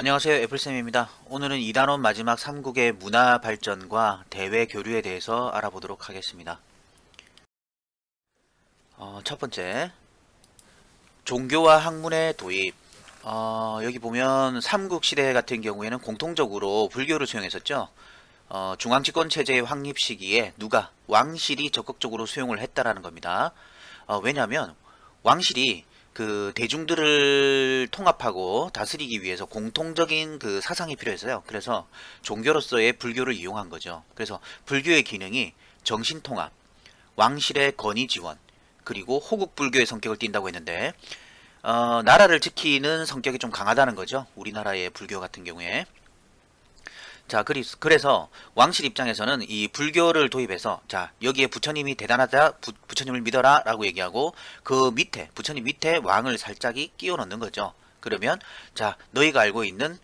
안녕하세요. 애플쌤입니다. 오늘은 2단원 마지막 3국의 문화 발전과 대외 교류에 대해서 알아보도록 하겠습니다. 첫 번째, 종교와 학문의 도입. 여기 보면 삼국 시대 같은 경우에는 공통적으로 불교를 수용했었죠. 중앙집권 체제의 확립 시기에 누가 왕실이 적극적으로 수용을 했다라는 겁니다. 왜냐하면 왕실이 그 대중들을 통합하고 다스리기 위해서 공통적인 그 사상이 필요했어요. 그래서 종교로서의 불교를 이용한 거죠. 그래서 불교의 기능이 정신통합, 왕실의 권위 지원, 그리고 호국 불교의 성격을 띈다고 했는데 나라를 지키는 성격이 좀 강하다는 거죠. 우리나라의 불교 같은 경우에. 자, 그래서 왕실 입장에서는 이 불교를 도입해서 자, 여기에 부처님이 대단하다, 부처님을 믿어라 라고 얘기하고 그 밑에, 부처님 밑에 왕을 살짝이 끼워 넣는 거죠. 그러면 자, 너희가 알고 있는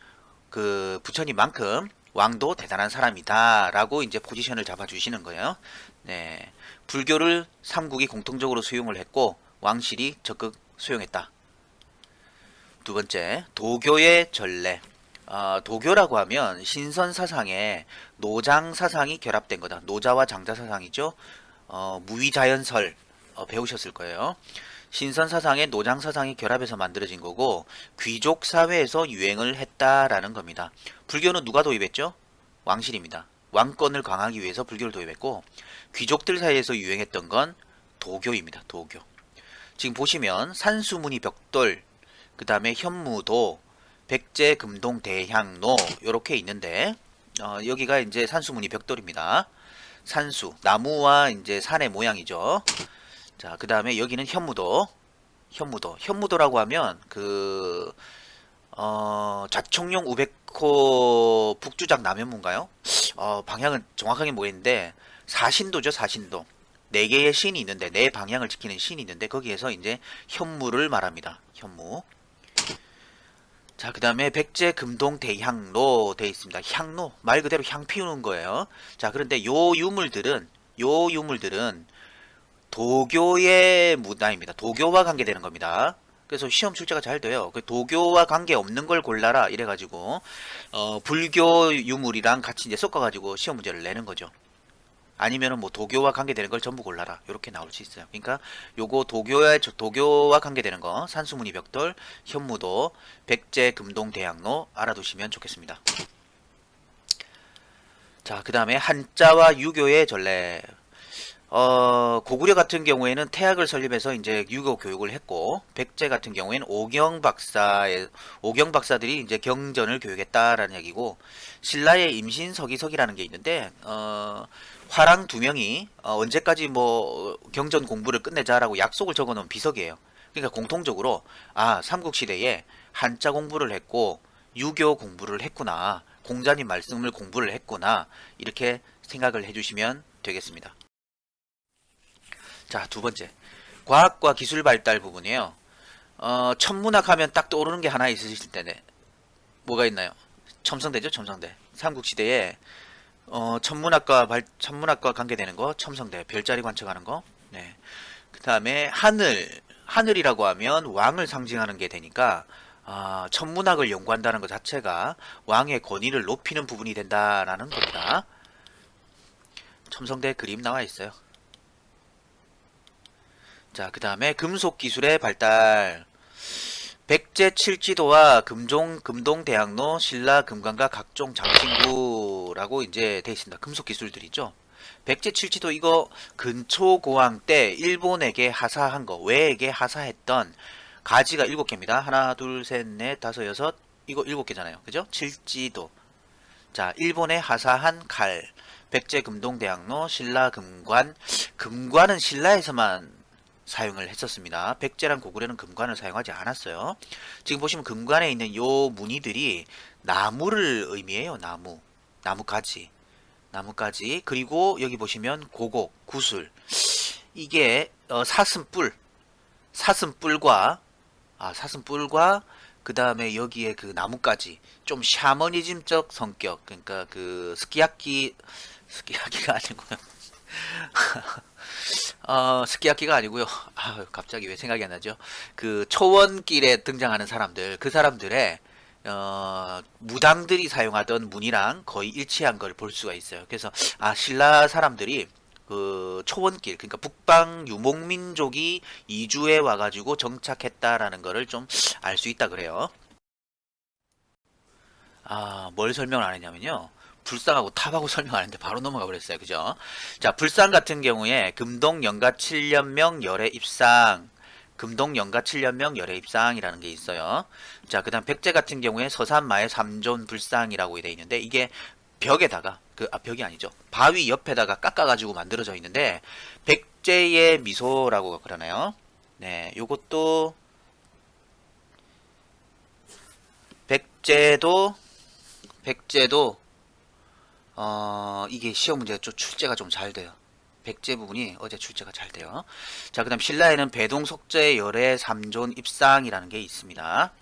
그 부처님만큼 왕도 대단한 사람이다 라고 이제 포지션을 잡아주시는 거예요. 네. 불교를 삼국이 공통적으로 수용을 했고 왕실이 적극 수용했다. 두 번째, 도교의 전례. 도교라고 하면 신선 사상에 노장 사상이 결합된 거다. 노자와 장자 사상이죠. 무위자연설 배우셨을 거예요. 신선 사상에 노장 사상이 결합해서 만들어진 거고 귀족 사회에서 유행을 했다라는 겁니다. 불교는 누가 도입했죠? 왕실입니다. 왕권을 강하기 위해서 불교를 도입했고 귀족들 사이에서 유행했던 건 도교입니다. 도교. 지금 보시면 산수무니 벽돌, 그 다음에 현무도, 백제, 금동, 대향로 이렇게 있는데 여기가 이제 산수무늬 벽돌입니다. 산수, 나무와 이제 산의 모양이죠. 자, 그 다음에 여기는 현무도, 현무도라고 하면 그 좌청룡 우백호 북주작 남현무인가요? 방향은 정확하게 모르겠는데 사신도죠, 사신도. 네 개의 신이 있는데 네 방향을 지키는 신이 있는데 거기에서 이제 현무를 말합니다. 현무. 자, 그 다음에 백제, 금동, 대향로 돼 있습니다. 향로, 말 그대로 향 피우는 거예요. 자, 그런데 요 유물들은 도교의 문화입니다. 도교와 관계되는 겁니다. 그래서 시험 출제가 잘 돼요. 그 도교와 관계 없는 걸 골라라 이래가지고 불교 유물이랑 같이 이제 섞어가지고 시험 문제를 내는 거죠. 아니면은 뭐 도교와 관계되는 걸 전부 골라라 이렇게 나올 수 있어요. 그러니까 요거 도교와 관계되는 거 산수무늬 벽돌, 현무도, 백제, 금동, 대학로 알아두시면 좋겠습니다. 자, 그 다음에 한자와 유교의 전례. 고구려 같은 경우에는 태학을 설립해서 이제 유교 교육을 했고, 백제 같은 경우에는 오경 박사들이 이제 경전을 교육했다라는 얘기고, 신라의 임신서기석이라는 게 있는데, 화랑 두 명이 언제까지 뭐 경전 공부를 끝내자라고 약속을 적어놓은 비석이에요. 그러니까 공통적으로 삼국시대에 한자 공부를 했고 유교 공부를 했구나, 공자님 말씀을 공부를 했구나 이렇게 생각을 해주시면 되겠습니다. 자, 두 번째, 과학과 기술 발달 부분이에요. 천문학 하면 딱 떠오르는 게 하나 있으실 텐데 뭐가 있나요? 첨성대죠, 첨성대. 삼국시대에 천문학과 관계되는 거, 첨성대, 별자리 관측하는 거. 네. 그 다음에 하늘이라고 하면 왕을 상징하는 게 되니까, 천문학을 연구한다는 것 자체가 왕의 권위를 높이는 부분이 된다라는 겁니다. 첨성대 그림 나와 있어요. 자, 그 다음에 금속 기술의 발달. 백제 칠지도와 금동 대학로, 신라 금관과 각종 장신구라고 이제 돼 있습니다. 금속 기술들이죠. 백제 칠지도 이거 근초고왕 때 일본에게 하사한 거, 외에게 하사했던 가지가 7개입니다. 하나, 둘, 셋, 넷, 다섯, 여섯, 이거 7개잖아요. 그죠? 칠지도. 자, 일본에 하사한 칼, 백제 금동 대학로, 신라 금관. 금관은 신라에서만 사용을 했었습니다. 백제랑 고구려는 금관을 사용하지 않았어요. 지금 보시면 금관에 있는 요 무늬들이 나무를 의미해요. 나무가지. 그리고 여기 보시면 고곡, 구슬. 이게 사슴뿔과 그 다음에 여기에 그 나무까지 좀 샤머니즘적 성격, 그러니까 그 스키야키가 아니고요. 스키야키가 아니고요. 갑자기 왜 생각이 안 나죠? 그 초원길에 등장하는 사람들, 그 사람들의 무당들이 사용하던 문이랑 거의 일치한 걸 볼 수가 있어요. 그래서 신라 사람들이 그 초원길, 그러니까 북방 유목민족이 이주해 와가지고 정착했다라는 거를 좀 알 수 있다 그래요. 뭘 설명을 안 했냐면요. 불상하고 탑하고 설명 안 했는데 바로 넘어가 버렸어요. 그죠? 자, 불상 같은 경우에 금동 영가 7년명 열애 입상, 금동 영가 7년명 열애 입상이라는 게 있어요. 자, 그다음 백제 같은 경우에 서산마의 삼존 불상이라고 되어 있는데 이게 벽에다가 벽이 아니죠. 바위 옆에다가 깎아가지고 만들어져 있는데 백제의 미소라고 그러나요? 네, 요것도 백제도 이게 시험 문제가 좀 출제가 좀 잘 돼요. 백제 부분이 어제 출제가 잘 돼요. 자, 그 다음 신라에는 배동석제 열애 삼존 입상이라는 게 있습니다.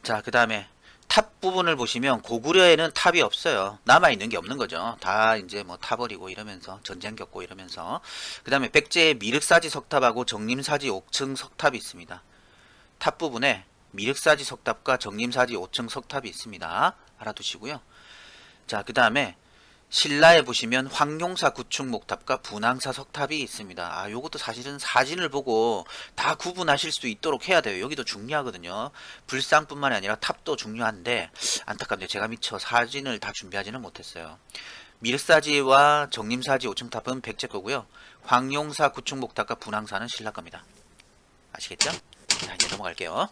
자, 그 다음에 탑 부분을 보시면 고구려에는 탑이 없어요. 남아있는 게 없는 거죠. 다 이제 뭐 타버리고 이러면서 전쟁 겪고 이러면서. 그 다음에 백제의 미륵사지 석탑하고 정림사지 5층 석탑이 있습니다. 탑 부분에 미륵사지 석탑과 정림사지 5층 석탑이 있습니다. 알아두시고요. 자, 그 다음에 신라에 보시면 황룡사 구축목탑과 분황사 석탑이 있습니다. 요것도 사실은 사진을 보고 다 구분하실 수 있도록 해야 돼요. 여기도 중요하거든요. 불상뿐만이 아니라 탑도 중요한데 안타깝네요. 제가 미처 사진을 다 준비하지는 못했어요. 미륵사지와 정림사지 5층 탑은 백제 거고요. 황룡사 구축목탑과 분황사는 신라 겁니다. 아시겠죠? 자, 이제 넘어갈게요.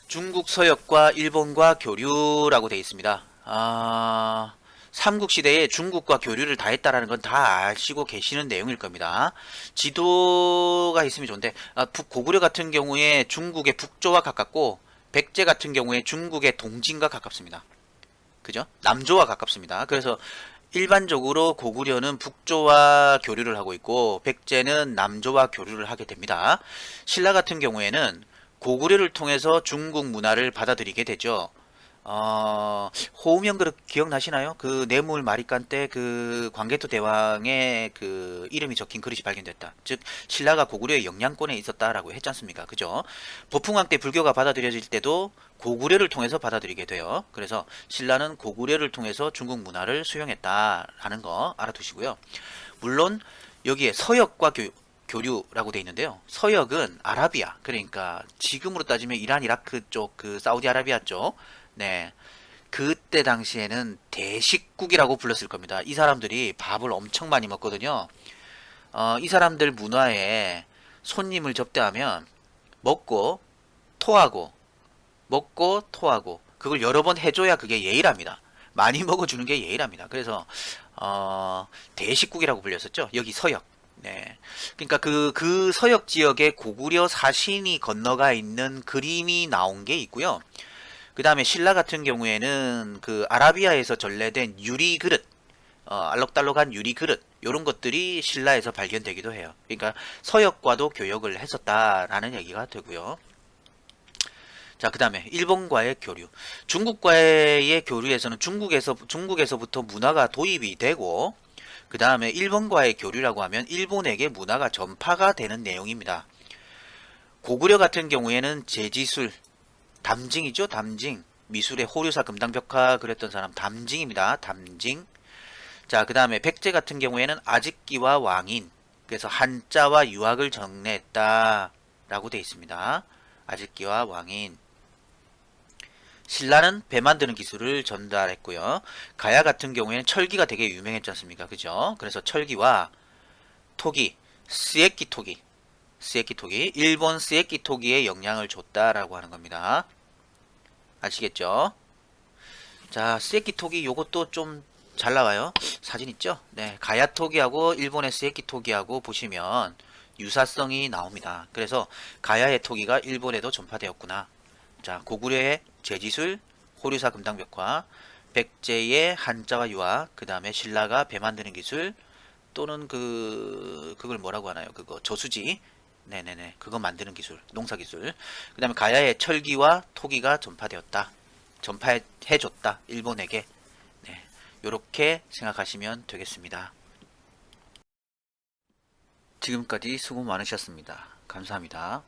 중국 서역과 일본과 교류라고 되어 있습니다. 삼국시대에 중국과 교류를 다 했다라는 건 다 아시고 계시는 내용일 겁니다. 지도가 있으면 좋은데, 고구려 같은 경우에 중국의 북조와 가깝고, 백제 같은 경우에 중국의 동진과 가깝습니다. 그죠? 남조와 가깝습니다. 그래서 일반적으로 고구려는 북조와 교류를 하고 있고, 백제는 남조와 교류를 하게 됩니다. 신라 같은 경우에는 고구려를 통해서 중국 문화를 받아들이게 되죠. 호우면 그릇 기억나시나요? 그 뇌물 마리깐 때 그 광개토 대왕의 그 이름이 적힌 그릇이 발견됐다. 즉 신라가 고구려의 영향권에 있었다라고 했지 않습니까? 그죠? 보풍왕 때 불교가 받아들여질 때도 고구려를 통해서 받아들이게 돼요. 그래서 신라는 고구려를 통해서 중국 문화를 수용했다라는 거 알아두시고요. 물론 여기에 서역과 교류라고 돼 있는데요. 서역은 아라비아, 그러니까 지금으로 따지면 이란, 이라크 쪽, 그 사우디아라비아 쪽, 네, 그때 당시에는 대식국이라고 불렀을 겁니다. 이 사람들이 밥을 엄청 많이 먹거든요. 이 사람들 문화에 손님을 접대하면 먹고 토하고 먹고 토하고 그걸 여러 번 해줘야 그게 예의랍니다. 많이 먹어주는 게 예의랍니다. 그래서 대식국이라고 불렸었죠. 여기 서역. 네. 그러니까 그 서역 지역에 고구려 사신이 건너가 있는 그림이 나온 게 있고요. 그 다음에 신라 같은 경우에는 그 아라비아에서 전래된 유리 그릇, 알록달록한 유리 그릇, 요런 것들이 신라에서 발견되기도 해요. 그러니까 서역과도 교역을 했었다라는 얘기가 되고요. 자, 그 다음에 일본과의 교류. 중국과의 교류에서는 중국에서부터 문화가 도입이 되고, 그 다음에 일본과의 교류라고 하면 일본에게 문화가 전파가 되는 내용입니다. 고구려 같은 경우에는 제지술, 담징이죠, 담징. 미술의 호류사 금당벽화 그랬던 사람 담징입니다. 담징. 자, 그 다음에 백제 같은 경우에는 아직기와 왕인. 그래서 한자와 유학을 정리했다라고 되어 있습니다. 아직기와 왕인. 신라는 배 만드는 기술을 전달했고요. 가야 같은 경우에는 철기가 되게 유명했지 않습니까? 그죠? 그래서 철기와 토기, 스에키 토기, 일본 스에키 토기에 영향을 줬다라고 하는 겁니다. 아시겠죠? 자, 스에키 토기 요것도 좀 잘 나와요. 사진 있죠? 네, 가야 토기하고 일본의 스에키 토기하고 보시면 유사성이 나옵니다. 그래서 가야의 토기가 일본에도 전파되었구나. 자, 고구려의 제지술, 호류사 금당벽화, 백제의 한자와 유화, 그 다음에 신라가 배 만드는 기술, 또는 그걸 뭐라고 하나요? 그거 저수지, 네네네, 그거 만드는 기술, 농사 기술. 그 다음에 가야의 철기와 토기가 전파되었다, 전파해줬다, 일본에게. 네, 요렇게 생각하시면 되겠습니다. 지금까지 수고 많으셨습니다. 감사합니다.